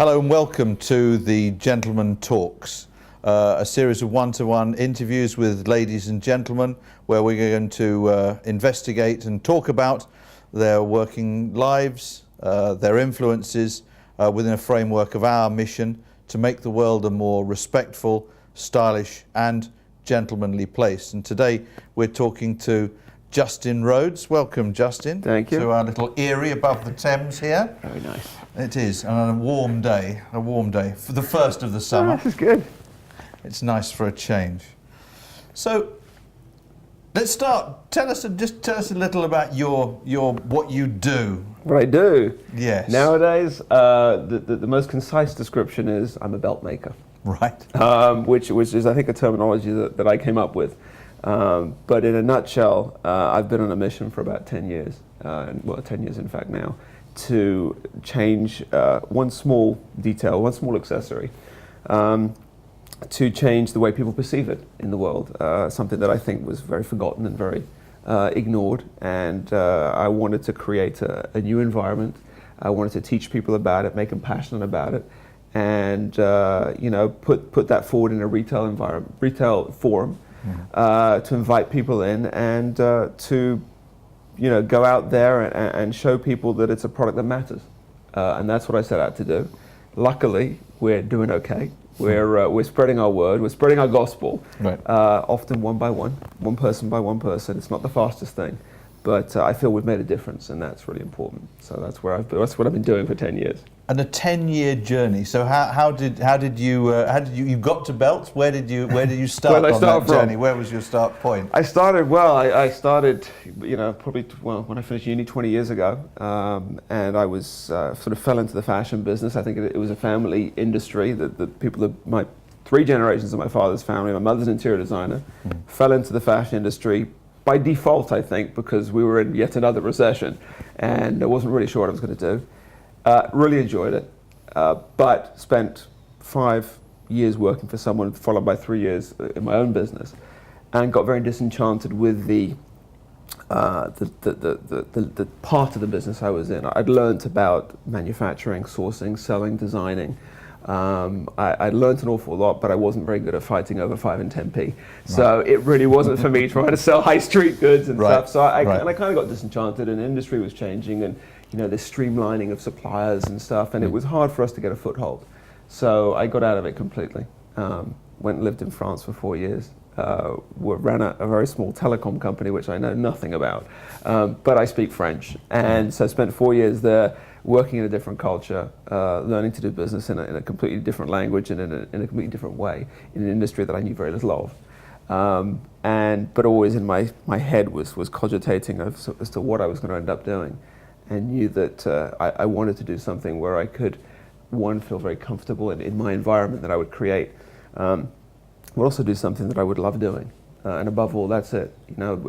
Hello and welcome to the Gentleman Talks, a series of one-to-one interviews with ladies and gentlemen where we're going to investigate and talk about their working lives, their influences within a framework of our mission to make the world a more respectful, stylish and gentlemanly place. And today we're talking to Justin Rhodes. Welcome, Justin. Thank you. To our little eyrie above the Thames here. Very nice. It is, and on a warm day for the first of the summer. Oh, this is good. It's nice for a change. So, let's start. Tell us a little about your what you do. What I do? Yes. Nowadays, the most concise description is I'm a belt maker. Right. Which is, I think, a terminology that I came up with. But in a nutshell, I've been on a mission for about 10 years, 10 years in fact now, to change one small detail, one small accessory, to change the way people perceive it in the world, something that I think was very forgotten and very ignored. And I wanted to create a new environment. I wanted to teach people about it, make them passionate about it, and put that forward in a retail forum. To invite people in and to go out there and show people that it's a product that matters, and that's what I set out to do. Luckily, we're doing okay. We're spreading our word, we're spreading our gospel. Right. Often one by one person by one person. It's not the fastest thing, but I feel we've made a difference, and that's really important. So that's what I've been doing for 10 years. And a 10-year journey. So how did you got to belts? Where did you start on that journey? Where was your start point? I started probably when I finished uni 20 years ago, and I was sort of fell into the fashion business. I think it was a family industry that people, my 3 generations of my father's family, my mother's an interior designer, fell into the fashion industry by default, I think, because we were in yet another recession, and I wasn't really sure what I was going to do. Really enjoyed it, but spent 5 years working for someone, followed by 3 years in my own business, and got very disenchanted with the part of the business I was in. I'd learnt about manufacturing, sourcing, selling, designing. I learned an awful lot, but I wasn't very good at fighting over 5 and 10p. Right. So it really wasn't for me trying to sell high street goods and stuff. So I kind of got disenchanted, and the industry was changing, and this streamlining of suppliers and stuff, and it was hard for us to get a foothold. So I got out of it completely. Went and lived in France for 4 years. Ran a very small telecom company, which I know nothing about, but I speak French, and so I spent 4 years there, working in a different culture, learning to do business in a completely different language and in a completely different way, in an industry that I knew very little of. But always in my head was cogitating as to what I was going to end up doing, and knew that I wanted to do something where I could, one, feel very comfortable in my environment that I would create, but also do something that I would love doing. And above all, that's it.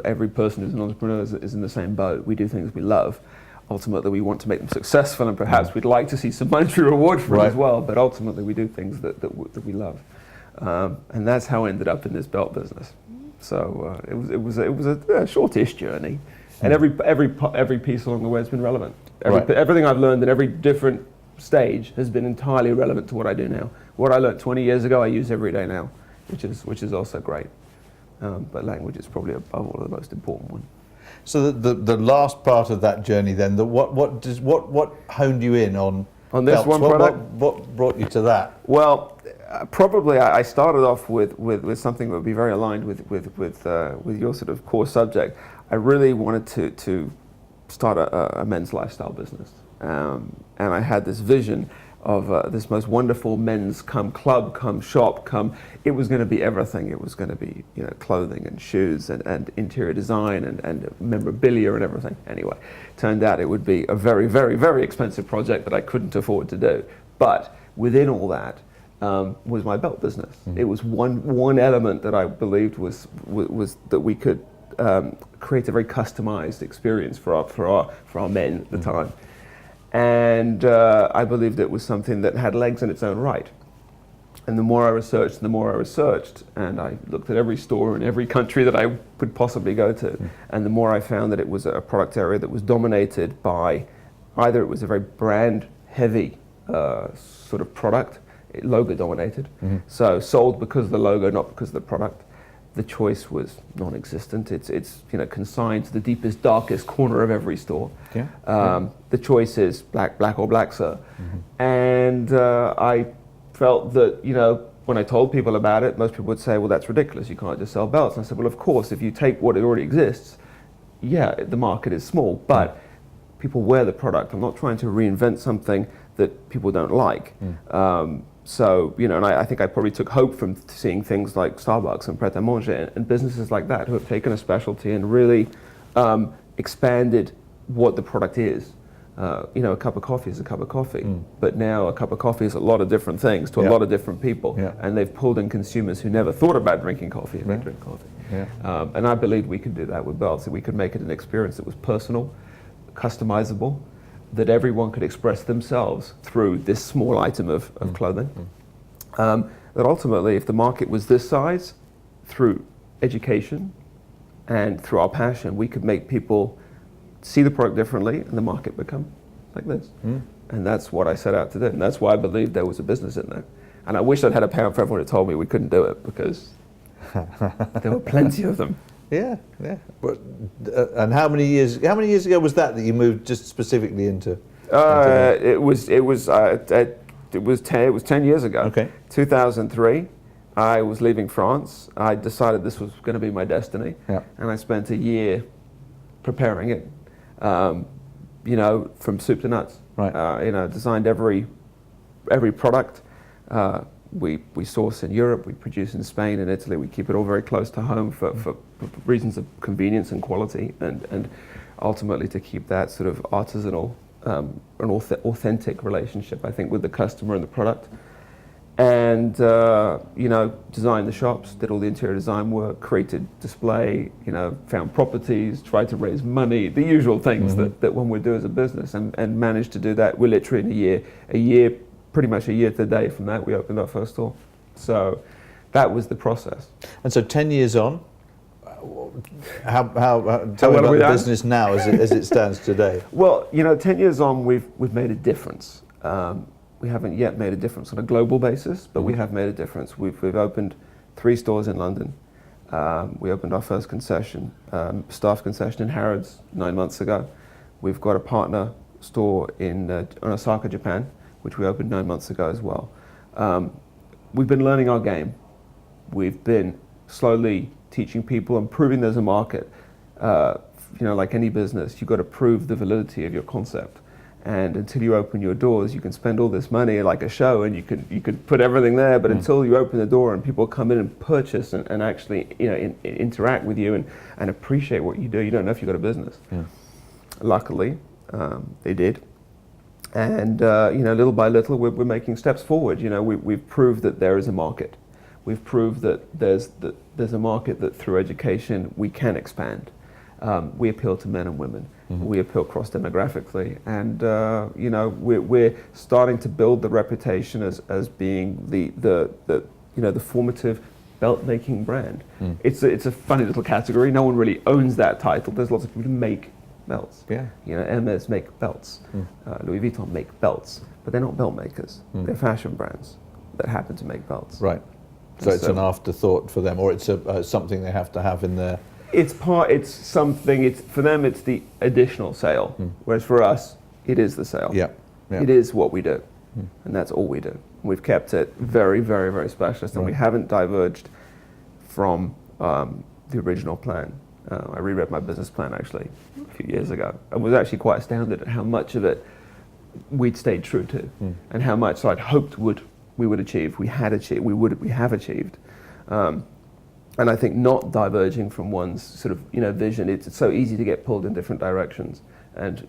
Every person who's an entrepreneur is in the same boat. We do things we love. Ultimately, we want to make them successful, and perhaps we'd like to see some monetary reward for it as well, but ultimately we do things that we love. And that's how I ended up in this belt business. So it was a shortish journey. And every piece along the way has been relevant. Everything I've learned in every different stage has been entirely relevant to what I do now. What I learned 20 years ago, I use every day now, which is also great. But language is probably above all the most important one. So the last part of that journey, then, what honed you in on this belts? one product? What brought you to that? Well, probably I started off with something that would be very aligned with your sort of core subject. I really wanted to start a men's lifestyle business, and I had this vision of this most wonderful men's club, shop, it was going to be everything. It was going to be clothing and shoes and interior design and memorabilia and everything. Anyway, turned out it would be a very, very, very expensive project that I couldn't afford to do. But within all that was my belt business. It was one element that I believed was that we could create a very customized experience for our men at the time. And I believed it was something that had legs in its own right. And the more I researched, and I looked at every store in every country that I could possibly go to, and the more I found that it was a product area that was dominated by either it was a very brand-heavy sort of product, logo dominated. So sold because of the logo, not because of the product. The choice was non-existent. It's consigned to the deepest, darkest corner of every store. The choice is black or black, sir. And I felt that, when I told people about it, most people would say, well, that's ridiculous. You can't just sell belts. And I said, well, of course, if you take what already exists, the market is small, but people wear the product. I'm not trying to reinvent something that people don't like. So, and I think I probably took hope from seeing things like Starbucks and Pret a Manger and businesses like that who have taken a specialty and really expanded what the product is. A cup of coffee is a cup of coffee, but now a cup of coffee is a lot of different things to a lot of different people, and they've pulled in consumers who never thought about drinking coffee and they drink coffee. And I believed we could do that with belts, that we could make it an experience that was personal, customizable, that everyone could express themselves through this small item of clothing. That ultimately, if the market was this size, through education and through our passion, we could make people see the product differently and the market become like this. And that's what I set out to do. And that's why I believed there was a business in there. And I wish I'd had a pound for everyone who told me we couldn't do it, because there were plenty of them. Yeah. But, and how many years ago was that you moved just specifically into? It was 10 years ago. Okay. 2003. I was leaving France. I decided this was going to be my destiny, and I spent a year preparing it. From soup to nuts. Right. Designed every product. We source in Europe, we produce in Spain and Italy. We keep it all very close to home for reasons of convenience and quality, and ultimately to keep that sort of artisanal, an authentic relationship, I think, with the customer and the product. And designed the shops, did all the interior design work, created display, found properties, tried to raise money, the usual things that one would do as a business, and managed to do that. We're literally in a year, pretty much a year to the day from that, we opened our first store. So that was the process. And so 10 years on, tell me about the business now as it stands today. Well, 10 years on, we've made a difference. We haven't yet made a difference on a global basis, but we have made a difference. We've opened 3 stores in London. We opened our first concession, staff concession in Harrods 9 months ago. We've got a partner store in Osaka, Japan, which we opened 9 months ago as well. We've been learning our game. We've been slowly teaching people and proving there's a market. Like any business, you've got to prove the validity of your concept. And until you open your doors, you can spend all this money like a show, and you could put everything there. But until you open the door and people come in and purchase and actually interact with you and appreciate what you do, you don't know if you've got a business. Luckily, they did. And little by little, we're making steps forward. We've proved that there is a market. We've proved that there's a market that through education we can expand. We appeal to men and women. We appeal cross-demographically, and we're starting to build the reputation as being the formative belt-making brand. It's a funny little category. No one really owns that title. There's lots of people who make belts. Hermes make belts. Louis Vuitton make belts, but they're not belt makers. They're fashion brands that happen to make belts. Right. So it's an afterthought for them, or it's something they have to have in their. It's something. For them, it's the additional sale. Whereas for us, it is the sale. It is what we do, and that's all we do. We've kept it very, very, very specialist, and we haven't diverged from the original plan. I reread my business plan actually a few years ago. I was actually quite astounded at how much of it we'd stayed true to, and how much I'd hoped we would achieve. We have achieved. And I think not diverging from one's sort of vision. It's so easy to get pulled in different directions, and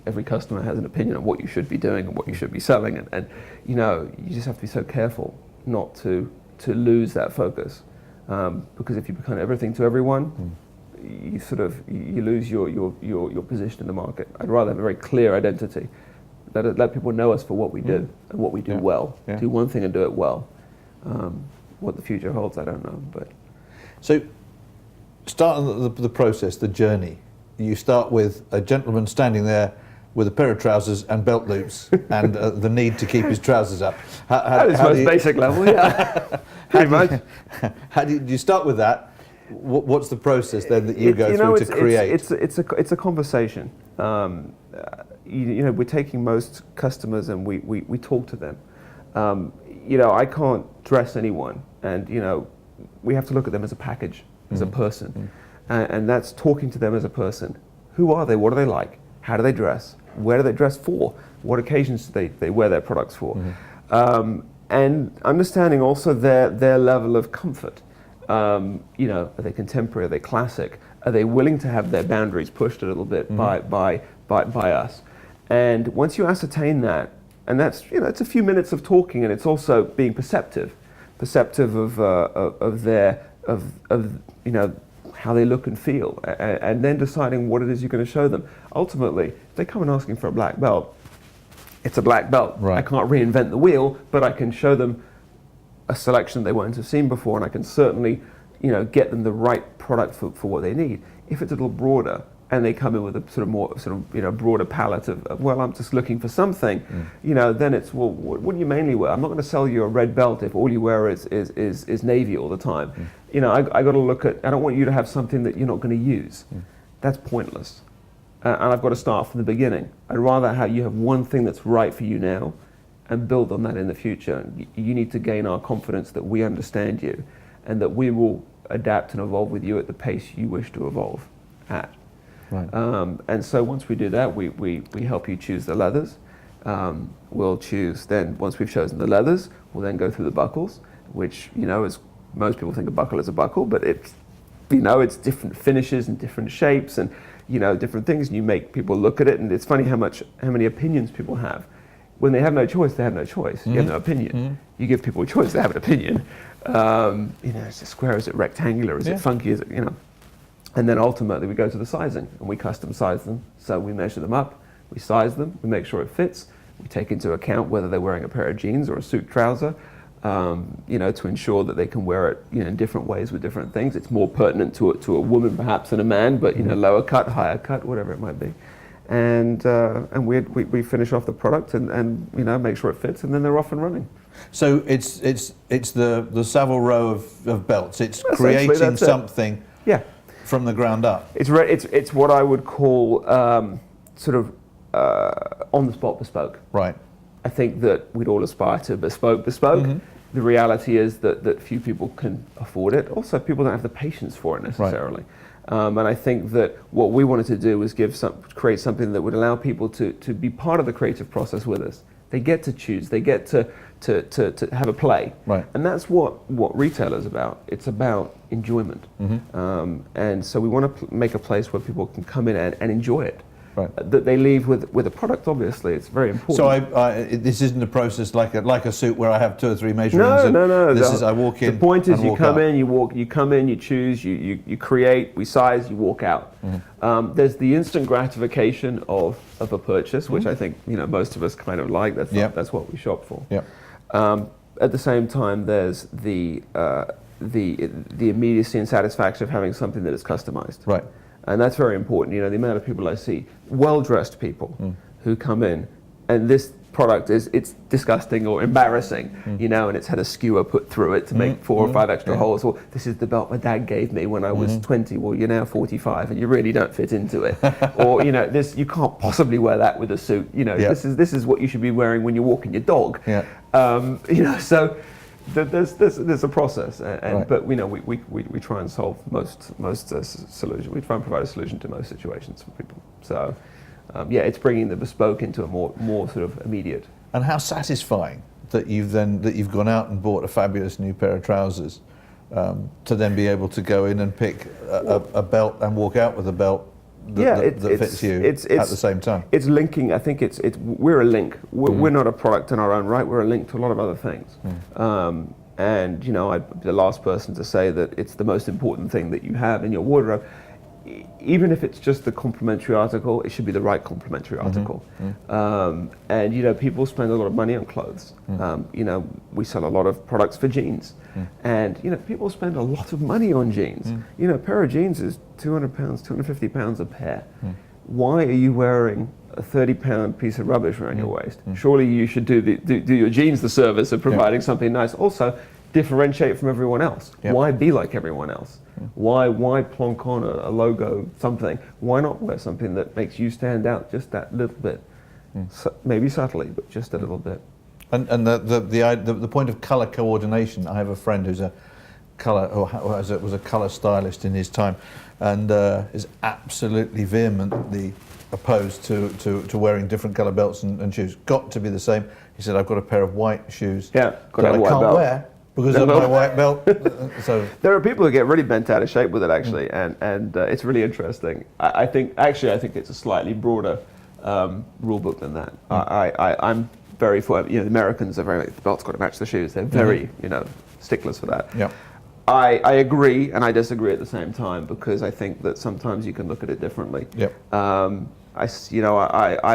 every customer has an opinion on what you should be doing and what you should be selling, and you just have to be so careful not to lose that focus, because if you become everything to everyone, you lose your position in the market. I'd rather have a very clear identity. Let people know us for what we do and what we do well. Do one thing and do it well. What the future holds, I don't know, but. So, starting the process, the journey, you start with a gentleman standing there with a pair of trousers and belt loops and the need to keep his trousers up. At its most basic level, yeah. Pretty much. How do you start with that? What's the process then that you go through to create? It's a conversation. We're taking most customers and we talk to them. I can't dress anyone, and we have to look at them as a package, as a person, and that's talking to them as a person. Who are they? What are they like? How do they dress? Where do they dress for? What occasions do they wear their products for? And understanding also their level of comfort. Are they contemporary? Are they classic? Are they willing to have their boundaries pushed a little bit by us? And once you ascertain that, and that's it's a few minutes of talking, and it's also being perceptive of how they look and feel, and then deciding what it is you're going to show them. Ultimately, if they come and asking for a black belt, it's a black belt. Right. I can't reinvent the wheel, but I can show them a selection they won't have seen before, and I can certainly get them the right product for what they need. If it's a little broader, and they come in with a broader palette of well, I'm just looking for something, then it's, well, what do you mainly wear? I'm not going to sell you a red belt if all you wear is navy all the time. I got to look at, I don't want you to have something that you're not going to use. That's pointless. And I've got to start from the beginning. I'd rather you have one thing that's right for you now and build on that in the future. You need to gain our confidence that we understand you and that we will adapt and evolve with you at the pace you wish to evolve at. Right. And so once we do that, we help you choose the leathers. We'll choose, then once we've chosen the leathers, we'll then go through the buckles, which, as most people think a buckle is a buckle, but it's, it's different finishes and different shapes and, different things. And you make people look at it, and it's funny how many opinions people have. When they have no choice, they have no choice. You have no opinion. You give people a choice, they have an opinion. Is it square, is it rectangular, is it funky, is it, And then ultimately we go to the sizing, and we custom size them. So we measure them up, we size them, we make sure it fits. We take into account whether they're wearing a pair of jeans or a suit trouser, to ensure that they can wear it in different ways with different things. It's more pertinent to a woman perhaps than a man, but lower cut, higher cut, whatever it might be. And we finish off the product and make sure it fits, and then they're off and running. So it's the Savile Row of belts. It's creating something. Yeah. From the ground up. It's what I would call on the spot bespoke. Right. I think that we'd all aspire to bespoke. The reality is that few people can afford it. Also, people don't have the patience for it necessarily. Right. And I think that what we wanted to do was create something that would allow people to be part of the creative process with us. They get to choose. They get to have a play. Right. And that's what retail is about. It's about enjoyment. And so we want to make a place where people can come in and enjoy it. Right. That they leave with a product. Obviously, it's very important. So this isn't a process like a suit where I have 2 or 3 measurements. No. This is I walk in. The point is you come out. in, you come in, you choose, you create, we size, you walk out. There's the instant gratification of a purchase, which I think most of us kind of like. That's what we shop for. Yep. At the same time, there's the immediacy and satisfaction of having something that is customized. Right. And that's very important. The amount of people I see, well-dressed people who come in, and this product it's disgusting or embarrassing, and it's had a skewer put through it to make 4 or 5 extra holes. Or this is the belt my dad gave me when I was 20. Well, you're now 45 and you really don't fit into it. Or this, you can't possibly wear that with a suit. This is what you should be wearing when you're walking your dog. Yeah. So. There's a process, but we try and solve most solutions. We try and provide a solution to most situations for people. So it's bringing the bespoke into a more sort of immediate. And how satisfying that you've gone out and bought a fabulous new pair of trousers, to then be able to go in and pick a belt and walk out with a belt that fits you at the same time. It's linking. I think we're a link. We're not a product in our own right. We're a link to a lot of other things. And I'd be the last person to say that it's the most important thing that you have in your wardrobe. Even if it's just the complementary article, it should be the right complementary article. And people spend a lot of money on clothes. We sell a lot of products for jeans, and people spend a lot of money on jeans. A pair of jeans is £200, £250 a pair. Why are you wearing a 30-pound piece of rubbish around your waist. Surely you should do your jeans the service of providing something nice. Also, differentiate from everyone else. Why be like everyone else? Why plonk on a logo, something? Why not wear something that makes you stand out just that little bit? So, maybe subtly, but just a little bit. And the point of colour coordination. I have a friend who's a colour, or was a colour stylist in his time, and is absolutely vehemently opposed to wearing different colour belts and shoes. Got to be the same. He said, I've got a pair of white shoes that I can't wear because of my white belt. So there are people who get really bent out of shape with it, actually, and it's really interesting. I think it's a slightly broader rule book than that. I'm very for, the Americans are very, the belt's got to match the shoes. They're very, sticklers for that. Yeah. I agree and I disagree at the same time, because I think that sometimes you can look at it differently. Yep. I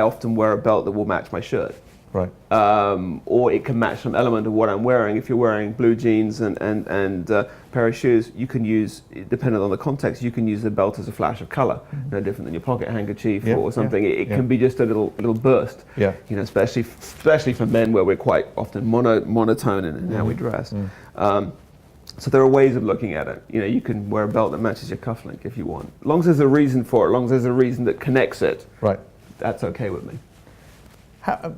often wear a belt that will match my shirt. Right. Or it can match some element of what I'm wearing. If you're wearing blue jeans and a pair of shoes, you can use, depending on the context, you can use the belt as a flash of colour. No different than your pocket handkerchief or something. It can be just a little burst. Yeah. Especially for men, where we're quite often monotone in how we dress. So there are ways of looking at it. You can wear a belt that matches your cufflink if you want. As long as there's a reason for it, as long as there's a reason that connects it, right, that's okay with me.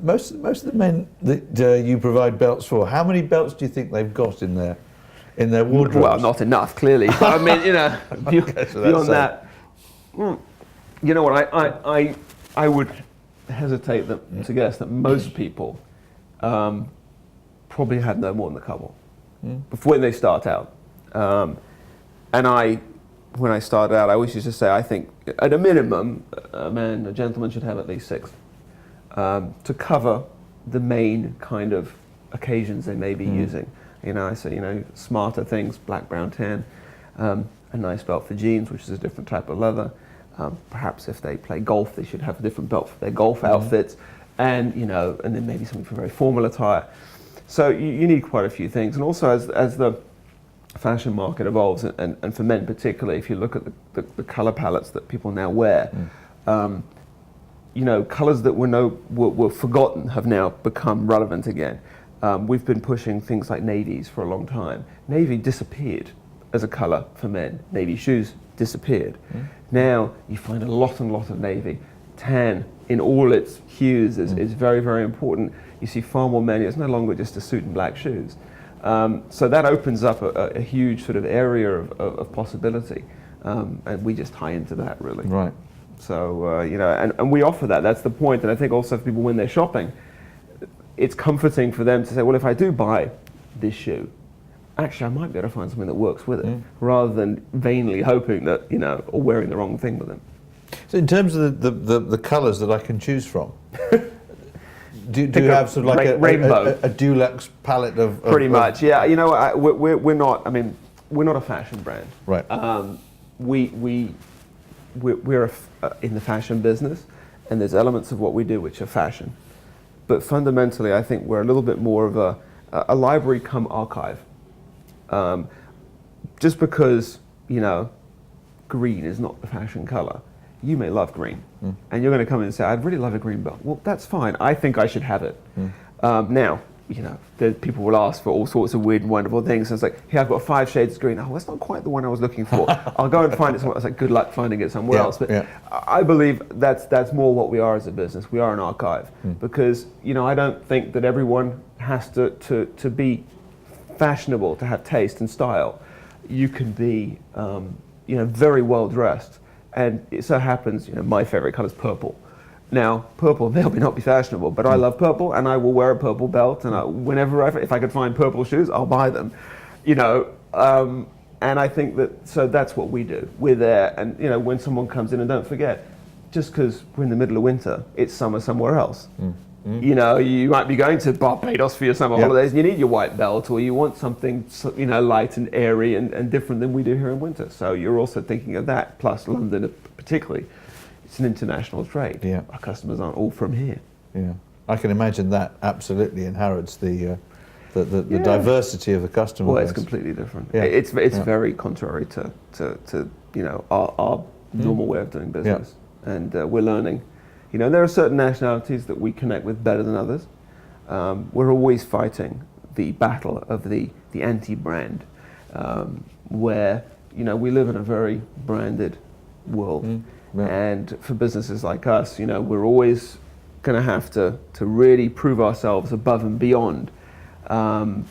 Most of the men that you provide belts for, how many belts do you think they've got in their wardrobes? Well, not enough, clearly. But I mean, beyond that, you know what? I would hesitate to guess that most people probably have no more than a couple before they start out. And when I started out, I always used to say, I think at a minimum, a gentleman should have at least 6. To cover the main kind of occasions they may be using. I say, smarter things, black, brown, tan, a nice belt for jeans, which is a different type of leather. Perhaps if they play golf, they should have a different belt for their golf outfits, and then maybe something for very formal attire. So you need quite a few things. And also as the fashion market evolves, and for men particularly, if you look at the color palettes that people now wear, colours that were forgotten have now become relevant again. We've been pushing things like navies for a long time. Navy disappeared as a colour for men. Navy shoes disappeared. Now you find a lot of navy. Tan in all its hues is very, very important. You see far more men. It's no longer just a suit and black shoes. So that opens up a huge sort of area of possibility, and we just tie into that, really. Right. So, and we offer that. That's the point. And I think also for people, when they're shopping, it's comforting for them to say, well, if I do buy this shoe, actually I might be able to find something that works with it, rather than vainly hoping that, or wearing the wrong thing with them. So in terms of the colours that I can choose from, do you have sort of like a Dulux palette of pretty much, yeah. We're not a fashion brand. Right. We're in the fashion business, and there's elements of what we do which are fashion. But fundamentally, I think we're a little bit more of a library come archive. Just because, green is not the fashion color, you may love green. And you're going to come in and say, I'd really love a green belt. Well, that's fine. I think I should have it. Now, people will ask for all sorts of weird and wonderful things. And it's like, here, I've got 5 shades of green. Oh, that's not quite the one I was looking for. I'll go and find it somewhere else. Like, good luck finding it somewhere else. But I believe that's more what we are as a business. We are an archive. Because, I don't think that everyone has to be fashionable, to have taste and style. You can be, very well dressed. And it so happens, my favorite color is purple. Now, purple may or may not be fashionable, but I love purple, and I will wear a purple belt, and if I could find purple shoes, I'll buy them. And I think that's what we do. We're there, and when someone comes in, and don't forget, just because we're in the middle of winter, it's summer somewhere else. You might be going to Barbados for your summer holidays, and you need your white belt, or you want something light and airy and different than we do here in winter. So you're also thinking of that, plus London particularly. It's an international trade. Yeah. Our customers aren't all from here. Yeah, I can imagine that absolutely in Harrods, the diversity of the customer. Well, it's completely different. Yeah. It's very contrary to our normal way of doing business, and we're learning. You know, there are certain nationalities that we connect with better than others. We're always fighting the battle of the anti-brand, where, you know, we live in a very branded world. Yeah. And for businesses like us, you know, we're always going to have to really prove ourselves above and beyond,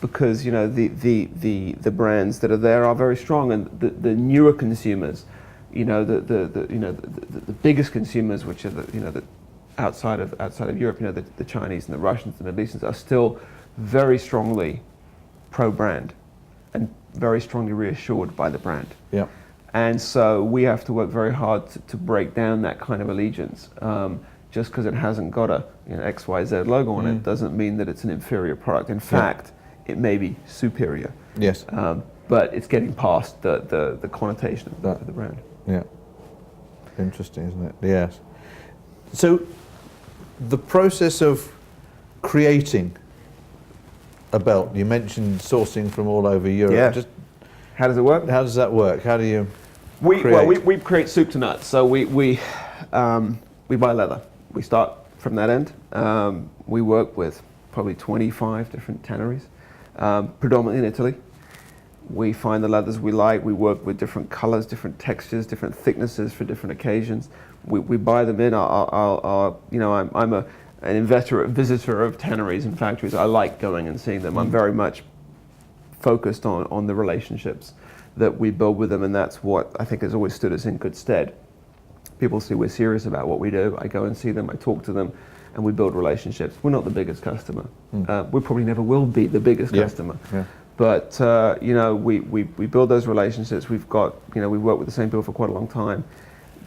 because, you know, the brands that are there are very strong, and the newer consumers, you know, the biggest consumers, which are the outside of Europe, you know, the Chinese and the Russians, the Middle Easterns, are still very strongly pro-brand and very strongly reassured by the brand. Yeah. And so we have to work very hard to break down that kind of allegiance. Just because it hasn't got a, you know, XYZ logo on it doesn't mean that it's an inferior product. In fact, it may be superior. Yes. But it's getting past the connotation of the brand. Yeah. Interesting, isn't it? Yes. So the process of creating a belt, you mentioned sourcing from all over Europe. Yeah. Just how does it work? how does that work? How do you create? Well, we create soup to nuts. So we buy leather. We start from that end. We work with probably 25 different tanneries, predominantly in Italy. We find the leathers we like. We work with different colors, different textures, different thicknesses for different occasions. We buy them in. You know, I'm an inveterate visitor of tanneries and factories. I like going and seeing them. I'm very much focused on the relationships that we build with them, and that's what I think has always stood us in good stead. People see we're serious about what we do. I go and see them, I talk to them, and we build relationships. We're not the biggest customer. We probably never will be the biggest customer. Yeah. But you know, we build those relationships. We've got, you know, we work with the same people for quite a long time.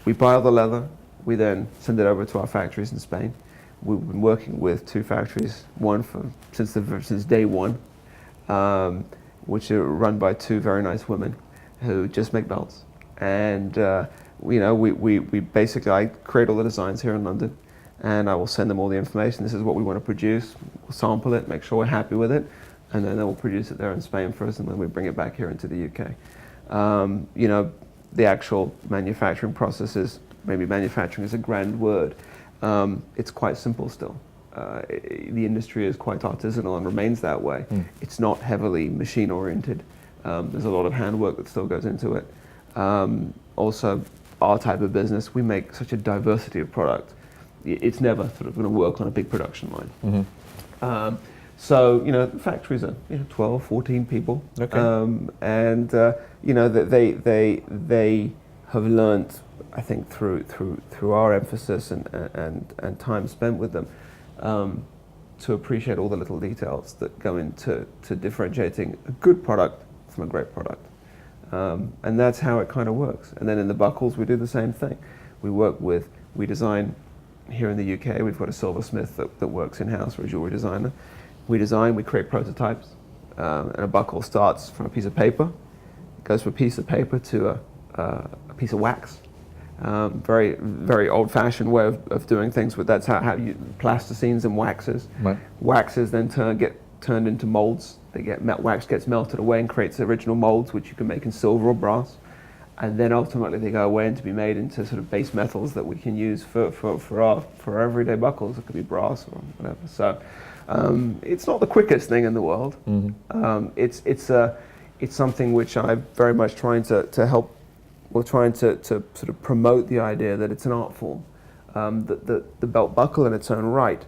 We buy all the leather. We then send it over to our factories in Spain. We've been working with 2 factories, one since day one, which are run by 2 very nice women who just make belts. And you know, we basically, I create all the designs here in London, and I will send them all the information. This is what we want to produce. We'll sample it, make sure we're happy with it, and then we'll produce it there in Spain for us, and then we bring it back here into the UK. You know, the actual manufacturing processes, maybe manufacturing is a grand word. It's quite simple still. The industry is quite artisanal and remains that way. It's not heavily machine oriented. There's a lot of handwork that still goes into it. Also, our type of business, we make such a diversity of product. It's never sort of going to work on a big production line. So, you know, factories are, you know, 12, 14 people. Okay. And you know, they have learnt, I think, through our emphasis and time spent with them, to appreciate all the little details that go into differentiating a good product from a great product. And that's how it kind of works. And then in the buckles, we do the same thing. We design here in the UK. We've got a silversmith that works in-house, or a jewelry designer. We create prototypes, and a buckle starts from a piece of paper, goes from a piece of paper to a piece of wax. Very, very old-fashioned way of doing things, but that's how you plasticines and waxes. Right. Waxes then get turned into molds. Wax gets melted away and creates original molds, which you can make in silver or brass. And then ultimately they go away and to be made into sort of base metals that we can use for our everyday buckles. It could be brass or whatever. So it's not the quickest thing in the world. It's something which I'm very much trying to help. We're trying to sort of promote the idea that it's an art form. That the belt buckle in its own right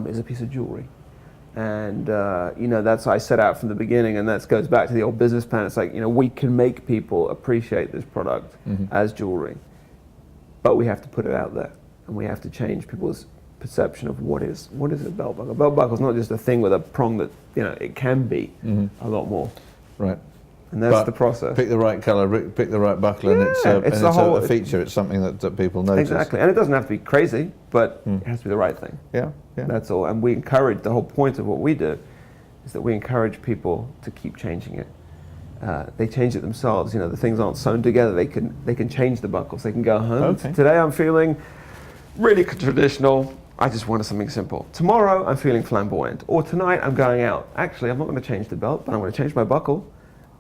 is a piece of jewelry. And you know, that's what I set out from the beginning, and that goes back to the old business plan. It's like, you know, we can make people appreciate this product as jewelry, but we have to put it out there, and we have to change people's perception of what is a belt buckle. A belt buckle is not just a thing with a prong that, you know, it can be a lot more. Right. And that's the process. Pick the right colour, pick the right buckle, and it's a feature. It's something that people notice. Exactly, and it doesn't have to be crazy, but it has to be the right thing. Yeah. That's all. And we encourage, the whole point of what we do is that we encourage people to keep changing it. They change it themselves. You know, the things aren't sewn together. They can change the buckles. They can go home. Okay. Today I'm feeling really traditional. I just wanted something simple. Tomorrow I'm feeling flamboyant. Or tonight I'm going out. Actually, I'm not going to change the belt, but I'm going to change my buckle.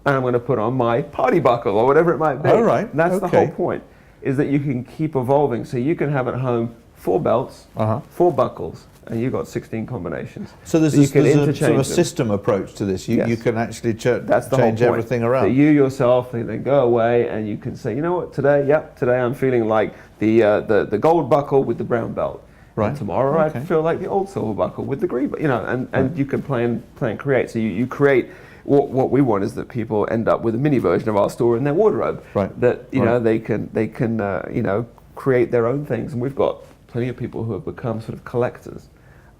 And I'm going to put on my party buckle or whatever it might be. All right. That's the whole point, is that you can keep evolving. So you can have at home 4 belts, 4 buckles, and you've got 16 combinations. So there's you a sort of a system approach to this. You, Yes. you can actually That's the change whole point. everything around. That you yourself, they go away, and you can say, you know what, today I'm feeling like the gold buckle with the brown belt. Right. And tomorrow I feel like the old silver buckle with the green, and you can play and create. So you create. What we want is that people end up with a mini version of our store in their wardrobe. Right. That they can create their own things, and we've got plenty of people who have become sort of collectors.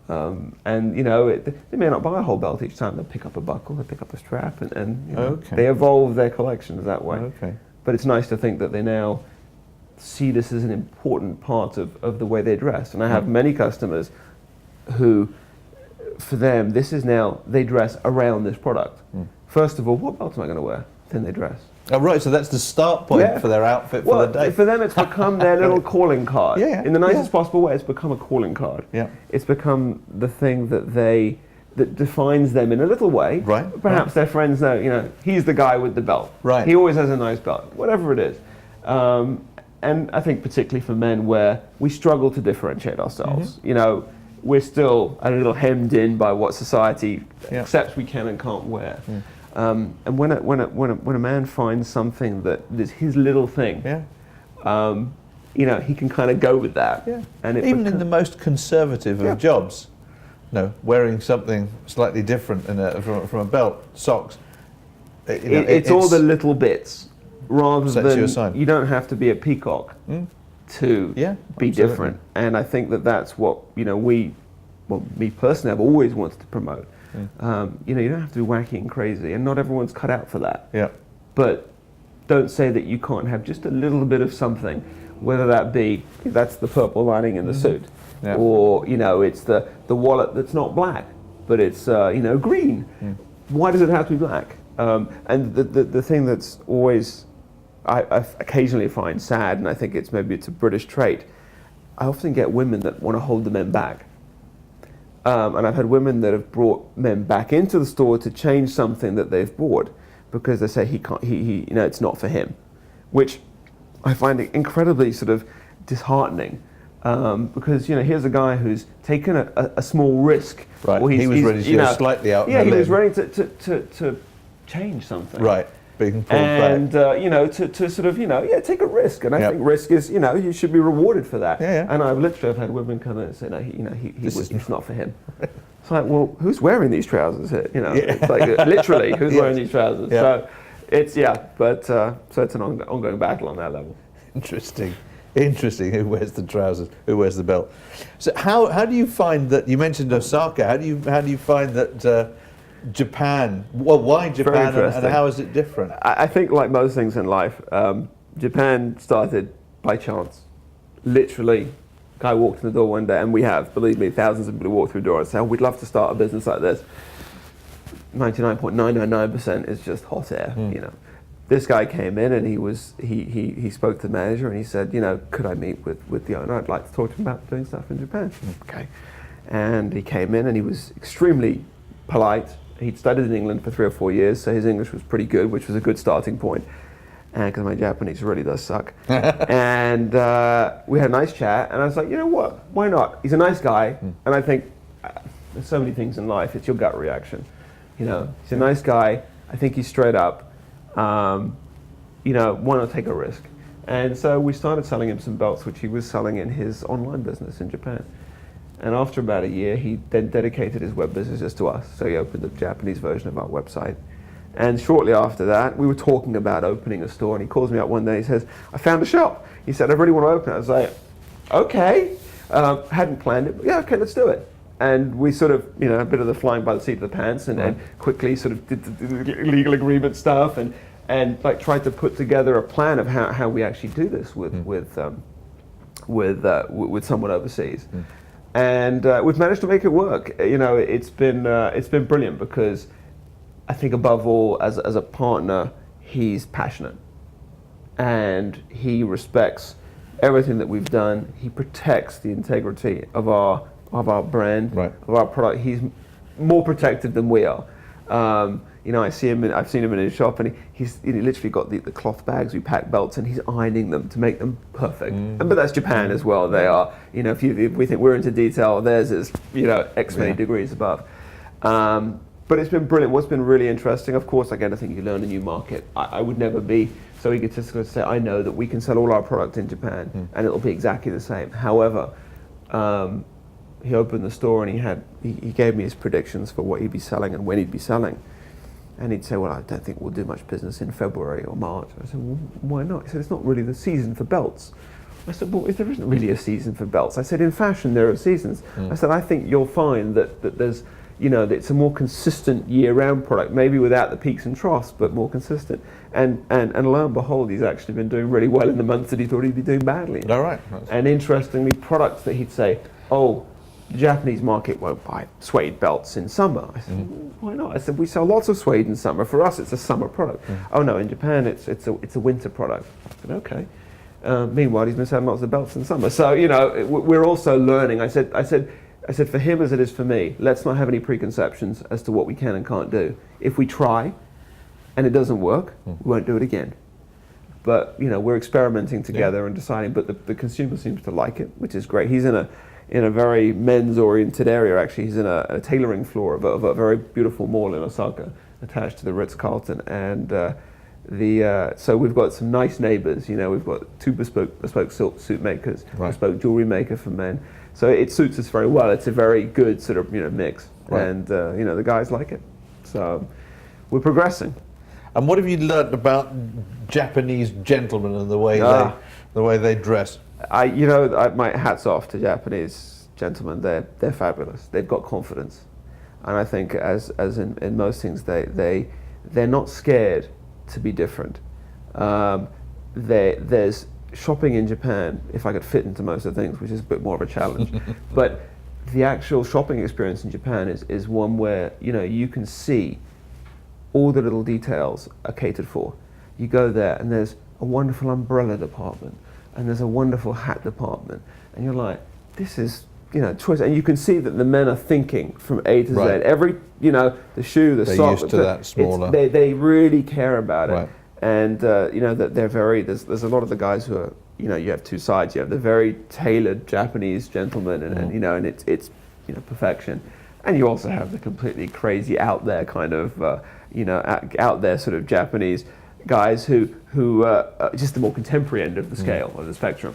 And they may not buy a whole belt each time. They'll pick up a buckle, they pick up a strap, and they evolve their collections that way. Okay. But it's nice to think that they now see this as an important part of the way they dress. And I have many customers who, for them, this is now, they dress around this product. First of all, what belt am I going to wear? Then they dress. Oh, right, so that's the start point for their outfit for the day. For them, it's become their little calling card. Yeah, in the nicest possible way, it's become a calling card. Yeah. It's become the thing that defines them in a little way. Right. Perhaps their friends know, he's the guy with the belt. Right. He always has a nice belt, whatever it is. And I think particularly for men where we struggle to differentiate ourselves. We're still a little hemmed in by what society accepts we can and can't wear. And when a man finds something that is his little thing, he can kind of go with that. Yeah. And even in the most conservative of jobs, wearing something slightly different from a belt, socks. It's all the little bits, rather than you don't have to be a peacock to be different. And I think that's what me personally, I've always wanted to promote. You don't have to be wacky and crazy, and not everyone's cut out for that. Yeah. But don't say that you can't have just a little bit of something, whether that be that's the purple lining in the suit, or it's the wallet that's not black, but it's green. Why does it have to be black? And the thing that's always I occasionally find sad, and I think it's a British trait. I often get women that want to hold the men back. And I've had women that have brought men back into the store to change something that they've bought because they say he can't, it's not for him, which I find incredibly sort of disheartening. Because here's a guy who's taken a small risk. Right. Or he was ready to go slightly out. Yeah, he was ready to change something. Right. Being pulled and back. To sort of take a risk, and I think risk is you should be rewarded for that. And I've literally had women come in and say, no, it's not for him. It's like, well, who's wearing these trousers here? It's like literally who's wearing these trousers. So it's so it's an ongoing battle on that level. Interesting. Who wears the trousers? Who wears the belt? So how do you find that? You mentioned Osaka. How do you find that? Japan. Well, why Japan, and how is it different? I think, like most things in life, Japan started by chance. Literally, guy walked in the door one day, and we have, believe me, thousands of people walk through the door and say, we'd love to start a business like this. 99.999% is just hot air. This guy came in and he spoke to the manager and he said, could I meet with the owner? I'd like to talk to him about doing stuff in Japan. Okay. And he came in and he was extremely polite. He'd studied in England for 3 or 4 years, so his English was pretty good, which was a good starting point. And because my Japanese really does suck. And we had a nice chat, and I was like, you know what? Why not? He's a nice guy, and I think there's so many things in life. It's your gut reaction. He's a nice guy. I think he's straight up. Why not take a risk? And so we started selling him some belts, which he was selling in his online business in Japan. And after about a year, he then dedicated his web business just to us. So he opened the Japanese version of our website. And shortly after that, we were talking about opening a store, and he calls me up one day, he says, I found a shop. He said, I really want to open it. I was like, okay. Hadn't planned it, but yeah, okay, let's do it. And we sort of, a bit of the flying by the seat of the pants, and quickly sort of did the legal agreement stuff, and like tried to put together a plan of how we actually do this with someone overseas. And we've managed to make it work. It's been brilliant because I think above all, as a partner, he's passionate and he respects everything that we've done. He protects the integrity of our brand, of our product. He's more protected than we are. I've seen him in his shop, and he's literally got the cloth bags we pack belts, and he's ironing them to make them perfect. But that's Japan as well. They are, if we think we're into detail, theirs is, X many degrees above. But it's been brilliant. What's been really interesting, of course, again, I think you learn a new market. I would never be so egotistical to say I know that we can sell all our product in Japan and it'll be exactly the same. However, he opened the store and he gave me his predictions for what he'd be selling and when he'd be selling. And he'd say, well, I don't think we'll do much business in February or March. I said, well, why not? He said, it's not really the season for belts. I said, well, there isn't really a season for belts. I said, in fashion, there are seasons. I said, I think you'll find that there's, that it's a more consistent year-round product, maybe without the peaks and troughs, but more consistent. And lo and behold, he's actually been doing really well in the months that he thought he'd be doing badly. All right. And interestingly, products that he'd say, oh, the Japanese market won't buy suede belts in summer. I said, well, why not? I said, we sell lots of suede in summer. For us, it's a summer product. Oh no, in Japan, it's a winter product. I said, okay. Meanwhile, he's been selling lots of belts in summer. So, we're also learning. I said, for him as it is for me, let's not have any preconceptions as to what we can and can't do. If we try and it doesn't work, we won't do it again. But, we're experimenting together and deciding, but the consumer seems to like it, which is great. He's in a very men's-oriented area, actually. He's in a tailoring floor of a very beautiful mall in Osaka, attached to the Ritz-Carlton. And so we've got some nice neighbors. We've got two bespoke silk suit makers, bespoke jewelry maker for men. So it suits us very well. It's a very good sort of mix, and the guys like it. So we're progressing. And what have you learnt about Japanese gentlemen and the way they dress? My hats off to Japanese gentlemen. They're fabulous. They've got confidence, and I think as in most things, they're not scared to be different. There's shopping in Japan, if I could fit into most of the things, which is a bit more of a challenge, but the actual shopping experience in Japan is one where you can see all the little details are catered for. You go there and there's a wonderful umbrella department and there's a wonderful hat department, and you're like, this is choice, and you can see that the men are thinking from A to Z. Every the shoe, the sock, used to that smaller. They really care about it. And that they're very. There's a lot of the guys who are. You have two sides. You have the very tailored Japanese gentleman, and it's perfection, and you also have the completely crazy out there kind of out there sort of Japanese guys who are just the more contemporary end of the scale of the spectrum.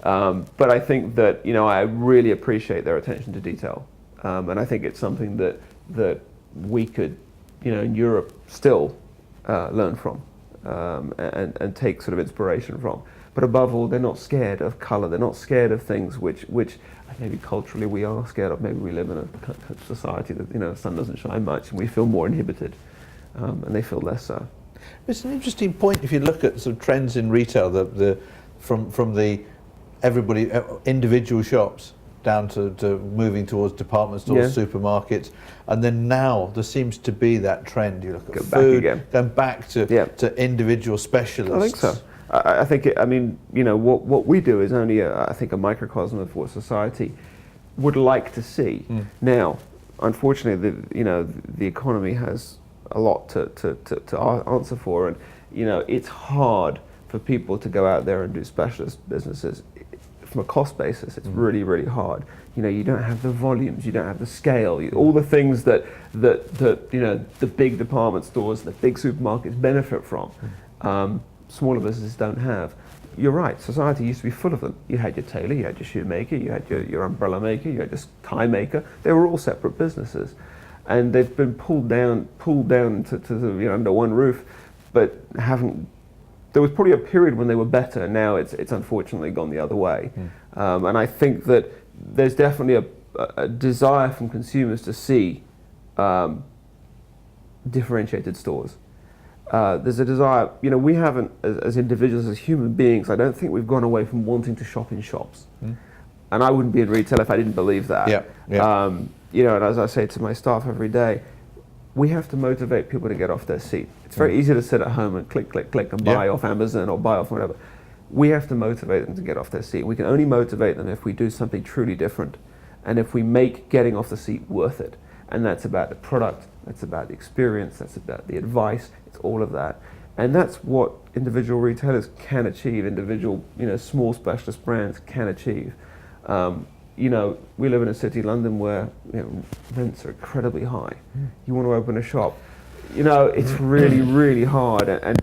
But I think that I really appreciate their attention to detail, and I think it's something that we could in Europe still learn from. And take sort of inspiration from. But above all, they're not scared of colour. They're not scared of things which maybe culturally we are scared of. Maybe we live in a society that the sun doesn't shine much, and we feel more inhibited, and they feel less so. It's an interesting point if you look at sort of trends in retail, from the everybody individual shops down to moving towards department stores, supermarkets, and then now there seems to be that trend. You look at food, going back to individual specialists. I think so. I think what we do is only I think a microcosm of what society would like to see. Now, unfortunately, the economy has a lot to answer for, and it's hard for people to go out there and do specialist businesses. From a cost basis, it's really, really hard. You don't have the volumes, you don't have the scale, all the things that the big department stores, the big supermarkets benefit from. Smaller businesses don't have. You're right, society used to be full of them. You had your tailor, you had your shoemaker, you had your umbrella maker, you had your tie maker. They were all separate businesses, and they've been pulled down to under one roof, but haven't. There was probably a period when they were better. Now it's unfortunately gone the other way, and I think that there's definitely a desire from consumers to see differentiated stores. There's a desire. We haven't, as individuals, as human beings, I don't think we've gone away from wanting to shop in shops, and I wouldn't be in retail if I didn't believe that. And as I say to my staff every day, we have to motivate people to get off their seat. It's very easy to sit at home and click and buy off Amazon or buy off whatever. We have to motivate them to get off their seat. We can only motivate them if we do something truly different, and if we make getting off the seat worth it. And that's about the product, that's about the experience, that's about the advice, it's all of that. And that's what individual retailers can achieve, individual, small specialist brands can achieve. We live in a city, London, where rents are incredibly high. You want to open a shop, it's really, really hard. And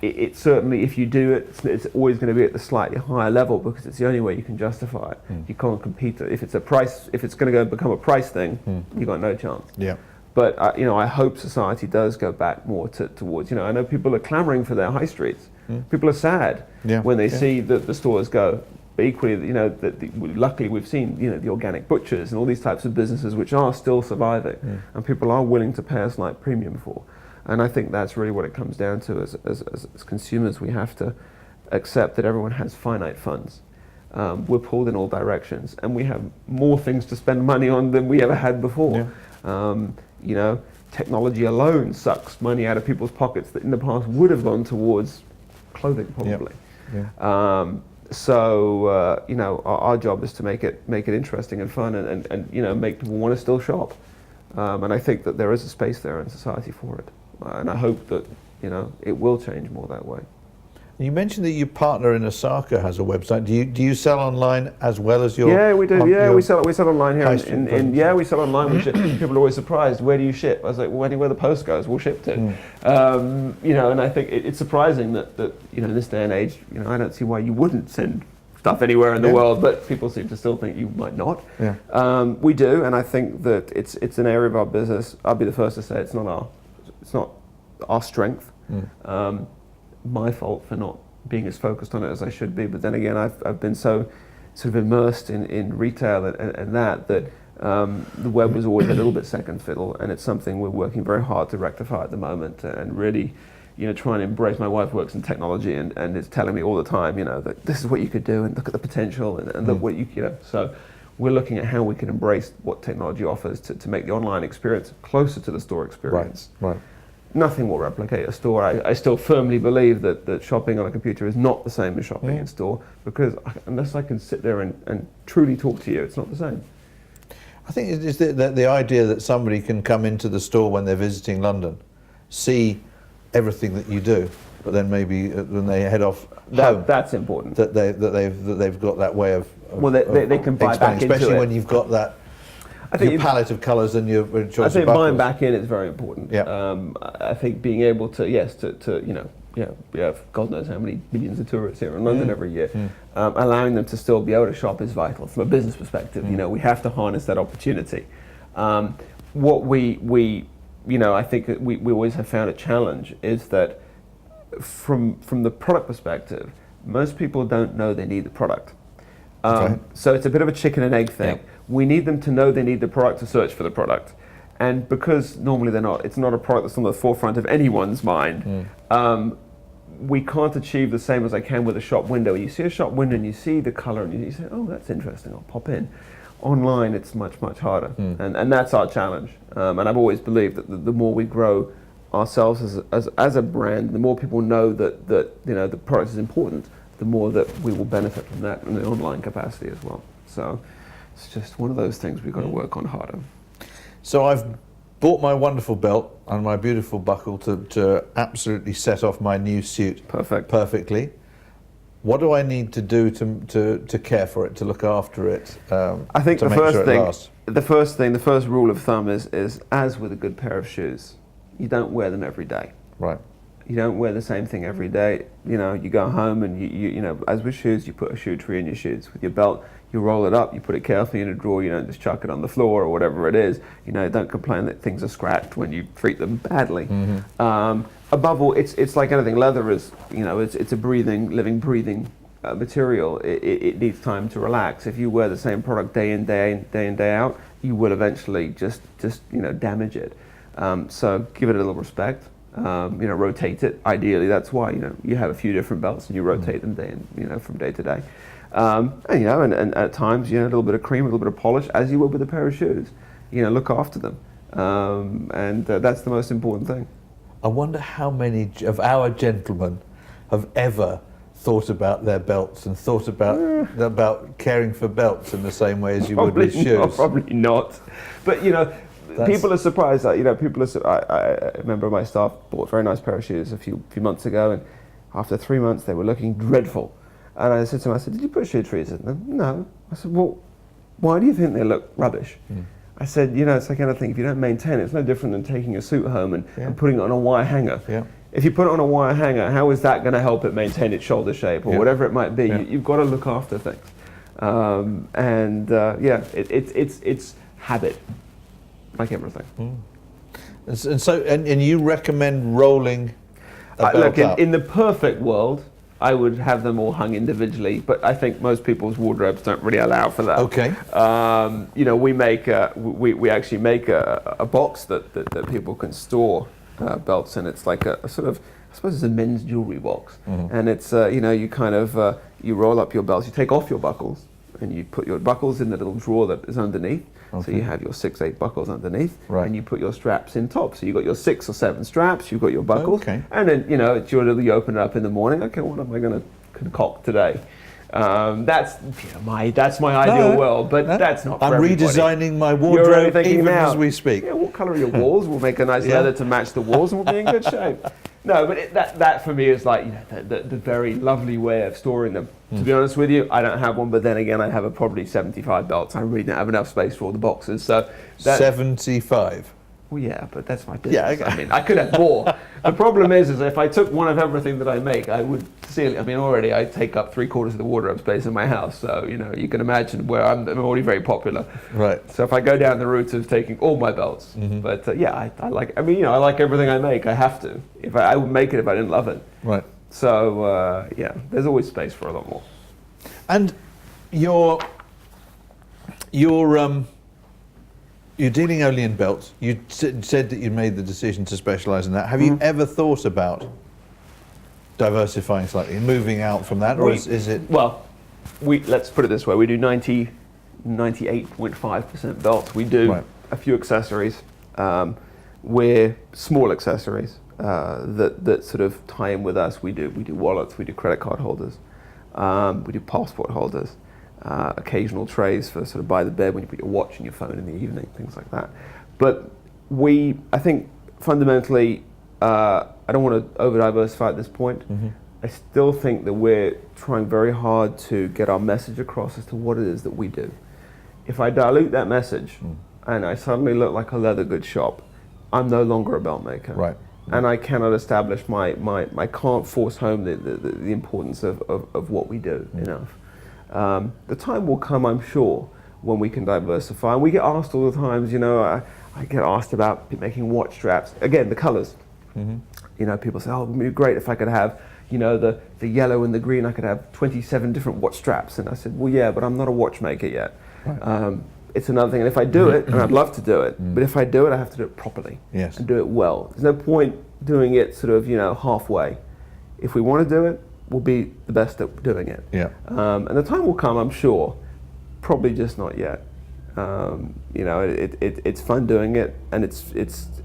it certainly, if you do it, it's always going to be at the slightly higher level because it's the only way you can justify it. You can't compete. If it's going to go and become a price thing, you've got no chance. Yeah. But I hope society does go back more towards. I know people are clamouring for their high streets. People are sad when they see the stores go. But equally, luckily we've seen the organic butchers and all these types of businesses which are still surviving, and people are willing to pay a slight premium for. And I think that's really what it comes down to. As consumers, we have to accept that everyone has finite funds. We're pulled in all directions, and we have more things to spend money on than we ever had before. Technology alone sucks money out of people's pockets that in the past would have gone towards clothing, probably. Our job is to make it interesting and fun, and make people want to still shop. And I think that there is a space there in society for it. And I hope that it will change more that way. You mentioned that your partner in Osaka has a website. Do you sell online as well as your? Yeah, we do. We sell online here. We sell online. People are always surprised. Where do you ship? I was like, well, anywhere the post goes, we'll ship to. And I think it's surprising that in this day and age, I don't see why you wouldn't send stuff anywhere in the world, but people seem to still think you might not. We do, and I think that it's an area of our business. I'll be the first to say it's not our strength. My fault for not being as focused on it as I should be, but then again, I've been so sort of immersed in retail and that the web was always a little bit second fiddle, and it's something we're working very hard to rectify at the moment, and really trying to embrace. My wife works in technology and is telling me all the time that this is what you could do, and look at the potential, and look what so we're looking at how we can embrace what technology offers to make the online experience closer to the store experience. Right. Nothing will replicate a store. I still firmly believe that shopping on a computer is not the same as shopping in store, because unless I can sit there and truly talk to you, it's not the same. I think it is the idea that somebody can come into the store when they're visiting London, see everything that you do, but then maybe when they head off home, that's important. That they've got that way of they can buy back into it, especially when you've got that. I think your palette of colours and your choice I think of buying back in is very important. Yeah. I think being able to we have God knows how many millions of tourists here in London every year. Allowing them to still be able to shop is vital from a business perspective. We have to harness that opportunity. What I think we always have found a challenge is that from the product perspective, most people don't know they need the product. So it's a bit of a chicken and egg thing. Yeah. We need them to know they need the product to search for the product. And because normally it's not a product that's on the forefront of anyone's mind, we can't achieve the same as I can with a shop window. You see a shop window and you see the colour and you say, oh, that's interesting, I'll pop in. Online, it's much, much harder. And that's our challenge. And I've always believed that the more we grow ourselves as a brand, the more people know that the product is important, the more that we will benefit from that in the online capacity as well. So it's just one of those things we've got to work on harder. So I've bought my wonderful belt and my beautiful buckle to absolutely set off my new suit perfectly. What do I need to do to care for it, to look after it? I think the first rule of thumb is as with a good pair of shoes, you don't wear them every day. Right. You don't wear the same thing every day. You go home and you as with shoes, you put a shoe tree in your shoes. With your belt, you roll it up, you put it carefully in a drawer. You don't just chuck it on the floor or whatever it is. Don't complain that things are scratched when you treat them badly. Above all, it's like anything. Leather is, it's a living, breathing material. It needs time to relax. If you wear the same product day in, day out, you will eventually just damage it. So give it a little respect. Rotate it. Ideally, that's why you have a few different belts and you rotate them from day to day. And at times, a little bit of cream, a little bit of polish, as you would with a pair of shoes. Look after them, and that's the most important thing. I wonder how many of our gentlemen have ever thought about their belts and thought about caring for belts in the same way as you would with shoes. Probably not. But people are surprised that, I remember my staff bought a very nice pair of shoes a few months ago, and after 3 months they were looking dreadful. And I said to them, did you put shoe trees in them? No. I said, well, why do you think they look rubbish? I said, it's like anything, if you don't maintain it, it's no different than taking a suit home and putting it on a wire hanger. Yeah. If you put it on a wire hanger, how is that going to help it maintain its shoulder shape or whatever it might be? Yeah. You've got to look after things. It's habit, like everything. And you recommend rolling a belt up? In the perfect world, I would have them all hung individually, but I think most people's wardrobes don't really allow for that. Okay. We actually make a box that people can store belts in. It's like a sort of, I suppose it's a men's jewelry box, and it's you roll up your belts, you take off your buckles, and you put your buckles in the little drawer that is underneath. So you have your 6-8 buckles underneath, and you put your straps in top. So you've got your 6 or 7 straps, you've got your buckles, and then you open it up in the morning. Okay, what am I going to concoct today? That's my ideal world, but that's not for everybody. I'm redesigning my wardrobe even as we speak. Yeah, what colour are your walls? We'll make a nice leather to match the walls, and we'll be in good shape. No, but that for me is like the very lovely way of storing them. To be honest with you, I don't have one, but then again, I have probably 75 belts. I really don't have enough space for all the boxes. So 75. Well, yeah, but that's my business. Yeah, I mean, I could have more. The problem is if I took one of everything that I make, I would seal. I mean, already I take up 3/4 of the wardrobe space in my house, so you can imagine where I'm already very popular. Right. So if I go down the route of taking all my belts, but I like. I mean, I like everything I make. I have to. I would make it if I didn't love it. Right. So there's always space for a lot more. And you're dealing only in belts. You said that you made the decision to specialise in that. Have you ever thought about diversifying slightly, moving out from that, or is it? Well, let's put it this way: we do 98.5% belts. We do a few accessories. We're small accessories that sort of tie in with us. We do wallets. We do credit card holders. We do passport holders. Occasional trays for sort of by the bed when you put your watch and your phone in the evening, things like that. But I think fundamentally, I don't want to over-diversify at this point. I still think that we're trying very hard to get our message across as to what it is that we do. If I dilute that message and I suddenly look like a leather goods shop, I'm no longer a belt maker. Right. And I cannot establish I can't force home the importance of what we do enough. The time will come, I'm sure, when we can diversify. And we get asked all the times, I get asked about making watch straps. Again, the colours. People say, oh, it would be great if I could have, the yellow and the green, I could have 27 different watch straps. And I said, well, yeah, but I'm not a watchmaker yet. Right. It's another thing. And if I do it, and I'd love to do it, but if I do it, I have to do it properly and do it well. There's no point doing it sort of, halfway. If we want to do it, we'll be the best at doing it. Yeah. And the time will come, I'm sure. Probably just not yet. It's fun doing it, and it's.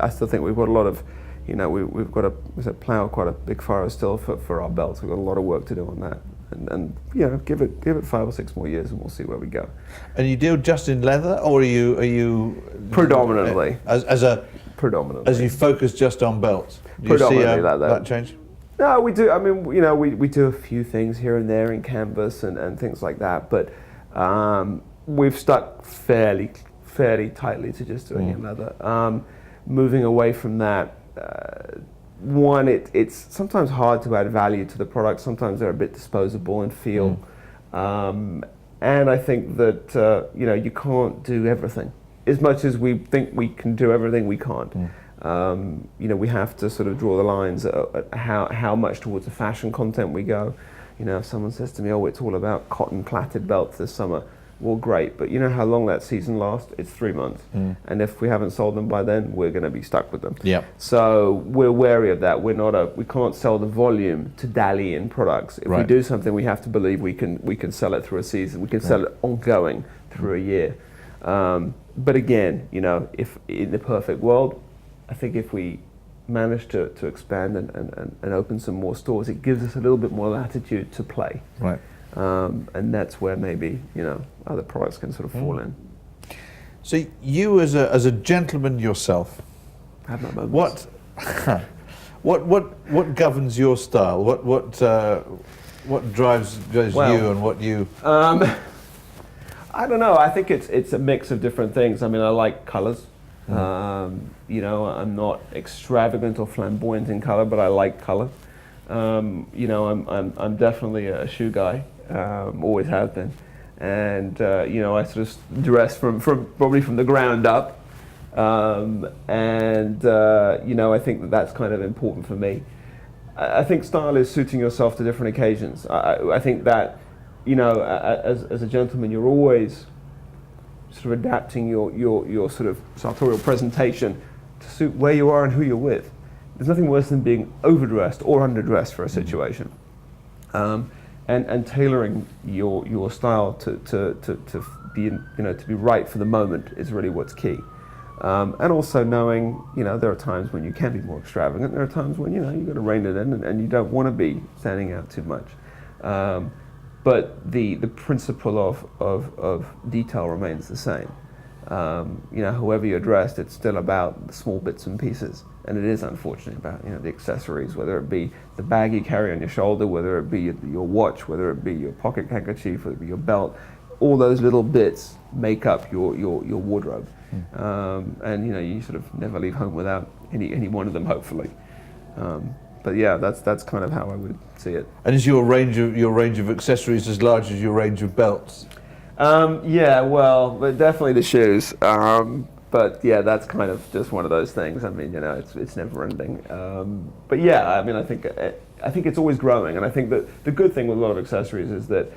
I still think we've got a lot of, we've got to plough quite a big furrow still for our belts. We've got a lot of work to do on that, and give it 5 or 6 more years, and we'll see where we go. And you deal just in leather, or are you predominantly predominantly as you focus just on belts? Do you see that change? No, we do. I mean, we do a few things here and there in canvas and things like that, but we've stuck fairly tightly to just doing it in leather. Moving away from that, one, it's sometimes hard to add value to the product. Sometimes they're a bit disposable in feel, and I think that you can't do everything. As much as we think we can do everything, we can't. We have to sort of draw the lines at how much towards the fashion content we go. If someone says to me, oh, it's all about cotton plaited belts this summer, well, great, but you know how long that season lasts? It's 3 months. And if we haven't sold them by then, we're going to be stuck with them. Yep. So we're wary of that. We can't sell the volume to dally in products. If we do something, we have to believe we can sell it through a season. We can sell it ongoing through a year. But again, if in the perfect world, I think if we manage to expand and open some more stores, it gives us a little bit more latitude to play. Right. And that's where maybe other products can sort of fall in. So you, as a gentleman yourself, I have my moments. what governs your style? What drives you and what you? I don't know. I think it's a mix of different things. I mean, I like colours. You know, I'm not extravagant or flamboyant in colour, but I like colour. You know, I'm definitely a shoe guy. Always have been, and you know, I sort of dress from probably from the ground up. You know, I think that's kind of important for me. I think style is suiting yourself to different occasions. I think that, you know, as a gentleman, you're always sort of adapting your sort of sartorial presentation to suit where you are and who you're with. There's nothing worse than being overdressed or underdressed for a situation, and tailoring your style to be, you know, to be right for the moment is really what's key. And also knowing, you know, there are times when you can be more extravagant. There are times when, you know, you've got to rein it in, and you don't want to be standing out too much. But the principle of detail remains the same. You know, however you're dressed, it's still about the small bits and pieces. And it is unfortunately about, you know, the accessories, whether it be the bag you carry on your shoulder, whether it be your watch, whether it be your pocket handkerchief, whether it be your belt. All those little bits make up your wardrobe. And you know, you sort of never leave home without any one of them, hopefully. But yeah, that's kind of how I would see it. And is your range of accessories as large as your range of belts? Yeah, well, but definitely the shoes. But yeah, that's kind of just one of those things. I mean, you know, it's never ending. But yeah, I mean, I think it's always growing, and I think that the good thing with a lot of accessories is that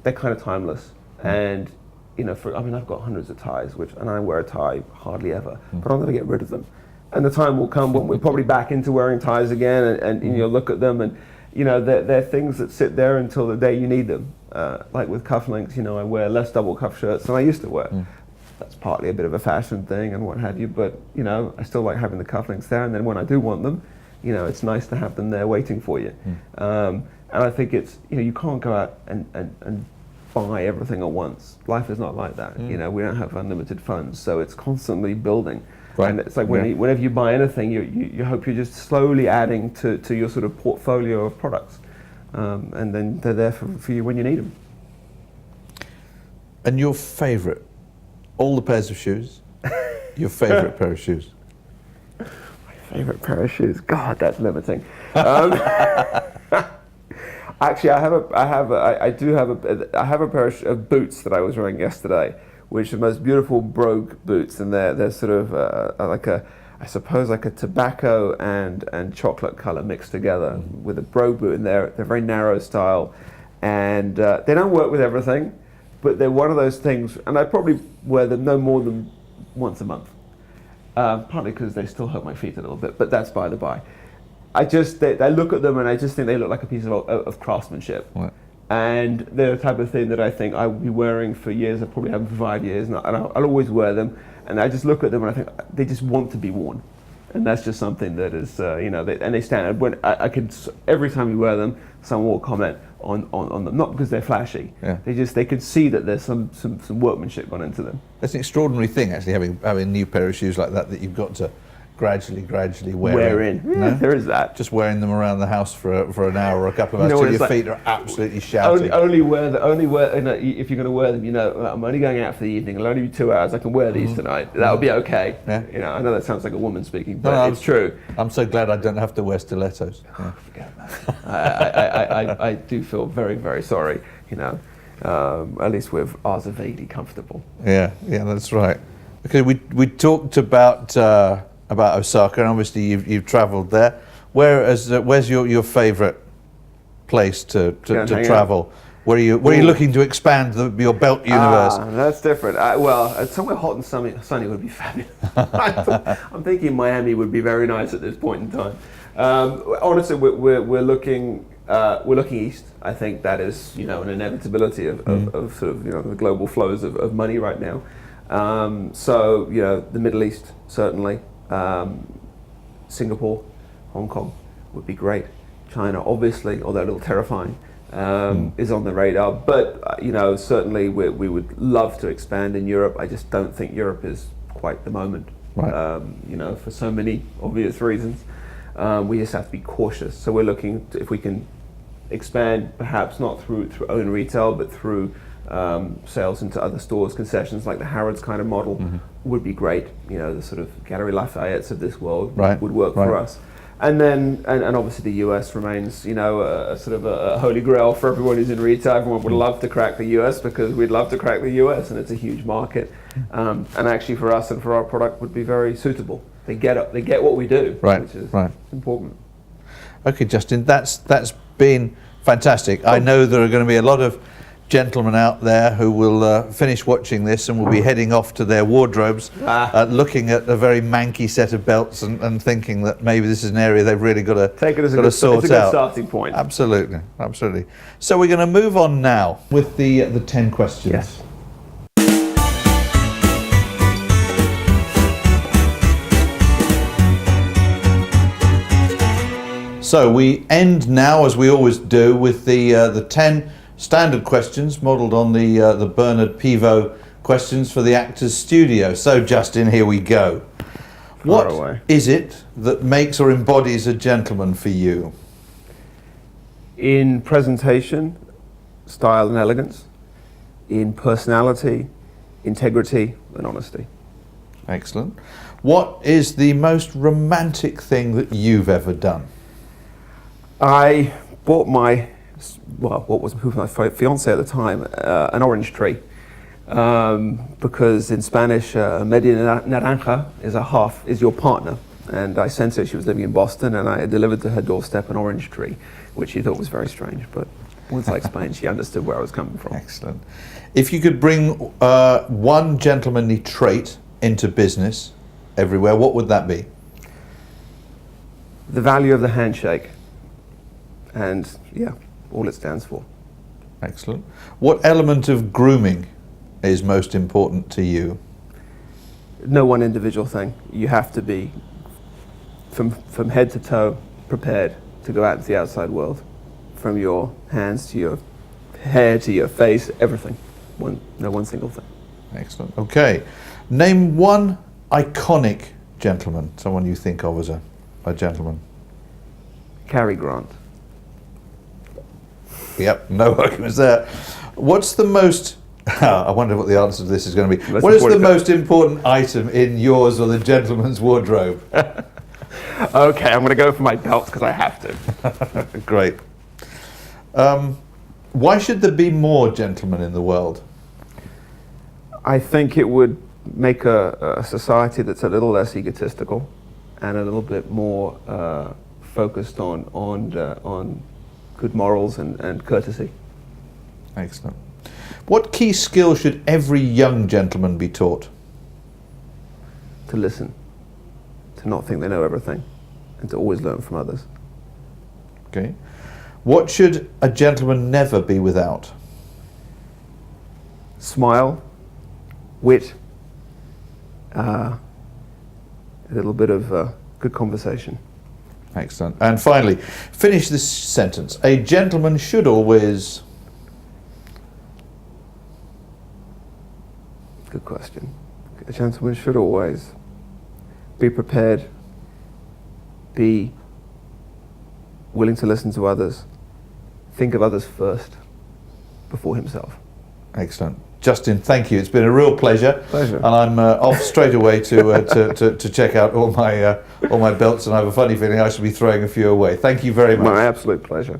they're kind of timeless. And you know, I mean, I've got hundreds of ties, and I wear a tie hardly ever, but I'm going to get rid of them. And the time will come when we're probably back into wearing ties again, and you know, look at them, and you know, they're things that sit there until the day you need them. Like with cufflinks, you know, I wear less double cuff shirts than I used to wear. That's partly a bit of a fashion thing and what have you, but you know, I still like having the cufflinks there, and then when I do want them, you know, it's nice to have them there waiting for you. And I think it's, you know, you can't go out and buy everything at once. Life is not like that. You know, we don't have unlimited funds, so it's constantly building. Right. And it's like whenever you buy anything, you hope you're just slowly adding to your sort of portfolio of products, and then they're there for you when you need them. And your favourite, all the pairs of shoes, your favourite pair of shoes? My favourite pair of shoes? God, that's limiting. Actually, I have a pair of boots that I was wearing yesterday, which are the most beautiful brogue boots, and they're sort of I suppose like a tobacco and chocolate colour mixed together with a brogue boot in there. They're very narrow style, and they don't work with everything, but they're one of those things, and I probably wear them no more than once a month, partly because they still hurt my feet a little bit, but that's by the by. I look at them and I just think they look like a piece of craftsmanship. Right. And they're the type of thing that I think I will be wearing for years. I probably have them for 5 years, and I'll always wear them. And I just look at them and I think they just want to be worn. And that's just something that is, you know, and they stand. When I could, every time you wear them, someone will comment on them. Not because they're flashy. Yeah. They could see that there's some workmanship gone into them. That's an extraordinary thing, actually, having a new pair of shoes like that you've got to gradually wear in. Yeah, no? There is that. Just wearing them around the house for an hour or a couple of hours till your feet are absolutely shouting. Only wear, you know, if you're going to wear them, you know, I'm only going out for the evening. It'll only be 2 hours. I can wear these tonight. That'll be okay. Yeah. You know, I know that sounds like a woman speaking, but it's true. I'm so glad I don't have to wear stilettos. Yeah. Forget about it. I do feel very, very sorry. You know, at least ours are vaguely comfortable. Yeah, that's right. Okay, we talked about Osaka, and obviously you've travelled there. Where's your favourite place to travel? Where are you looking to expand your belt universe? That's different. Well, somewhere hot and sunny would be fabulous. I'm thinking Miami would be very nice at this point in time. Honestly, we're looking east. I think that is, you know, an inevitability of sort of, you know, the global flows of money right now. So, you know, the Middle East certainly. Singapore, Hong Kong would be great. China, obviously, although a little terrifying. is on the radar. But certainly we would love to expand in Europe. I just don't think Europe is quite the moment. Right. For so many obvious reasons. We just have to be cautious. So we're looking to, if we can expand, perhaps not through own retail, but through sales into other stores, concessions like the Harrods kind of model would be great. The sort of Galerie Lafayettes of this world would work for us. And then, and obviously the US remains, a sort of a holy grail for everyone who's in retail. Everyone would love to crack the US because we'd love to crack the US, and it's a huge market. And actually for us and for our product would be very suitable. They get what we do, which is important. Okay, Justin, that's been fantastic. I know there are going to be a lot of gentlemen out there who will finish watching this and will be heading off to their wardrobes, looking at a very manky set of belts and thinking that maybe this is an area they've really got to take it as a good starting point. Absolutely. So we're going to move on now with the 10 questions. Yes. So we end now, as we always do, with the 10 standard questions modelled on the Bernard Pivot questions for the Actors Studio. So Justin, here we go. What is it that makes or embodies a gentleman for you? In presentation, style and elegance. In personality, integrity and honesty. Excellent. What is the most romantic thing that you've ever done? I bought what was my fiance at the time, an orange tree. Because in Spanish, media naranja is your partner. And I sent her, she was living in Boston, and I delivered to her doorstep an orange tree, which she thought was very strange. But once I explained, she understood where I was coming from. Excellent. If you could bring one gentlemanly trait into business everywhere, what would that be? The value of the handshake. And all it stands for. Excellent. What element of grooming is most important to you? No one individual thing. You have to be from head to toe prepared to go out into the outside world. From your hands to your hair to your face, everything. No one single thing. Excellent. Okay. Name one iconic gentleman, someone you think of as a gentleman. Cary Grant. Yep, no arguments there. What's the most, I wonder what the answer to this is going to be. What is the most important item in yours or the gentleman's wardrobe? Okay, I'm going to go for my belts because I have to. Great. Why should there be more gentlemen in the world? I think it would make a society that's a little less egotistical and a little bit more focused on good morals and courtesy. Excellent. What key skill should every young gentleman be taught? To listen, to not think they know everything, and to always learn from others. Okay. What should a gentleman never be without? Smile, wit, a little bit of good conversation. Excellent. And finally, finish this sentence. A gentleman should always... Good question. A gentleman should always be prepared, be willing to listen to others, think of others first before himself. Excellent. Justin, thank you. It's been a real pleasure. Pleasure. And I'm off straight away to check out all my belts, and I have a funny feeling I should be throwing a few away. Thank you very much. My absolute pleasure.